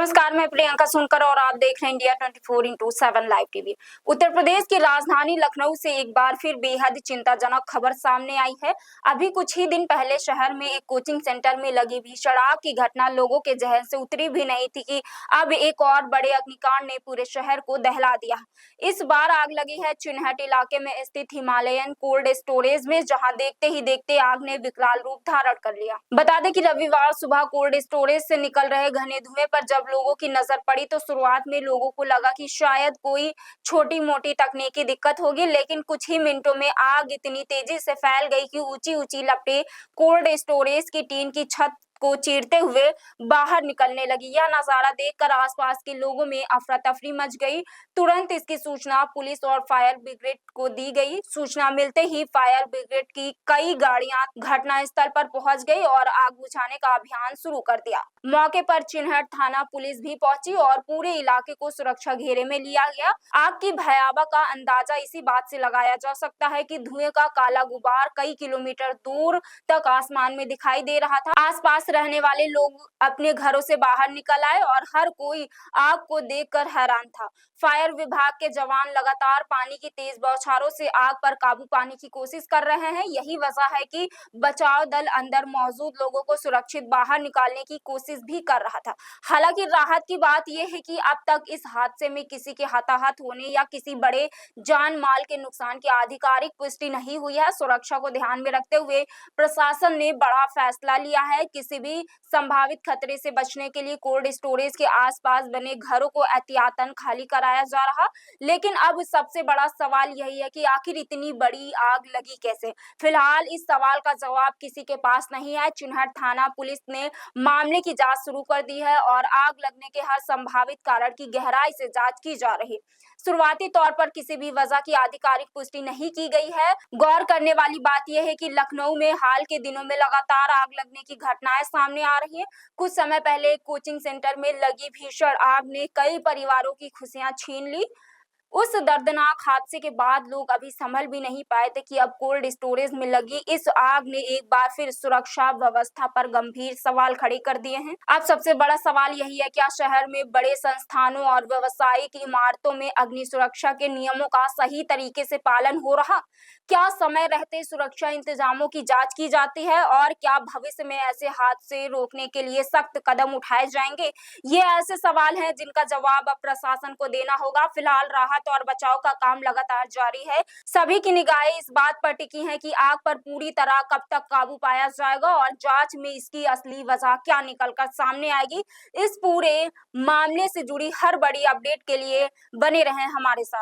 नमस्कार, मैं प्रियंका सुनकर और आप देख रहे हैं India 24/7 live TV. Uttar Pradesh की राजधानी लखनऊ से एक बार फिर बेहद चिंताजनक खबर सामने आई है। अभी कुछ ही दिन पहले शहर में एक कोचिंग सेंटर में लगी भीषण आग की घटना लोगों के जहन से उतरी भी नहीं थी कि अब एक और बड़े अग्निकांड ने पूरे शहर को दहला दिया। इस बार आग लगी है चिन्हट इलाके में स्थित हिमालयन कोल्ड स्टोरेज में, जहां देखते ही देखते आग ने विकराल रूप धारण कर लिया। बता दें कि रविवार सुबह कोल्ड स्टोरेज से निकल रहे घने धुएं पर जब लोगों की नजर पड़ी तो शुरुआत में लोगों को लगा कि शायद कोई छोटी मोटी तकनीकी दिक्कत होगी, लेकिन कुछ ही मिनटों में आग इतनी तेजी से फैल गई कि ऊंची ऊंची लपटें कोल्ड स्टोरेज की टीन की छत को चीरते हुए बाहर निकलने लगी। यह नजारा देखकर आसपास के लोगों में अफरा तफरी मच गई। तुरंत इसकी सूचना पुलिस और फायर ब्रिगेड को दी गई। सूचना मिलते ही फायर ब्रिगेड की कई गाड़ियां घटनास्थल पर पहुंच गई और आग बुझाने का अभियान शुरू कर दिया। मौके पर चिन्हट थाना पुलिस भी पहुंची और पूरे इलाके को सुरक्षा घेरे में लिया गया। आग की भयावह का अंदाजा इसी बात से लगाया जा सकता है कि धुएं का काला गुबार कई किलोमीटर दूर तक आसमान में दिखाई दे रहा था। आसपास रहने वाले लोग अपने घरों से बाहर निकल आए और हर कोई आग को देखकर हैरान था। फायर विभाग के जवान लगातार पानी की तेज बौछारों से आग पर काबू पाने की कोशिश कर रहे हैं। यही वजह है कि बचाव दल अंदर मौजूद लोगों को सुरक्षित बाहर निकालने की कोशिश भी कर रहा था। हालांकि राहत की बात यह है कि अब तक इस हादसे में किसी के हताहत होने या किसी बड़े जान माल के नुकसान की आधिकारिक पुष्टि नहीं हुई है। सुरक्षा को ध्यान में रखते हुए प्रशासन ने बड़ा फैसला लिया है। किसी भी संभावित खतरे से बचने के लिए कोल्ड स्टोरेज के आसपास बने घरों को एहतियातन खाली कराया जा रहा। लेकिन अब सबसे बड़ा सवाल यही है कि आखिर इतनी बड़ी आग लगी कैसे। फिलहाल इस सवाल का जवाब किसी के पास नहीं है। चिन्हट थाना पुलिस ने मामले की जांच शुरू कर दी है और आग लगने के हर संभावित कारण की गहराई से जांच की जा रही। शुरुआती तौर पर किसी भी वजह की आधिकारिक पुष्टि नहीं की गई है। गौर करने वाली बात यह है कि लखनऊ में हाल के दिनों में लगातार आग लगने की घटनाएं सामने आ रही हैं। कुछ समय पहले एक कोचिंग सेंटर में लगी भीषण आग ने कई परिवारों की खुशियां छीन ली। उस दर्दनाक हादसे के बाद लोग अभी संभल भी नहीं पाए थे कि अब कोल्ड स्टोरेज में लगी इस आग ने एक बार फिर सुरक्षा व्यवस्था पर गंभीर सवाल खड़े कर दिए हैं। अब सबसे बड़ा सवाल यही है, क्या शहर में बड़े संस्थानों और व्यावसायिक इमारतों में अग्नि सुरक्षा के नियमों का सही तरीके से पालन हो रहा? क्या समय रहते सुरक्षा इंतजामों की जांच की जाती है और क्या भविष्य में ऐसे हादसे रोकने के लिए सख्त कदम उठाए जाएंगे? ये ऐसे सवाल हैं जिनका जवाब अब प्रशासन को देना होगा। फिलहाल राहत और बचाव का काम लगातार जारी है। सभी की निगाहें इस बात पर टिकी हैं कि आग पर पूरी तरह कब तक काबू पाया जाएगा और जांच में इसकी असली वजह क्या निकलकर सामने आएगी। इस पूरे मामले से जुड़ी हर बड़ी अपडेट के लिए बने रहें हमारे साथ।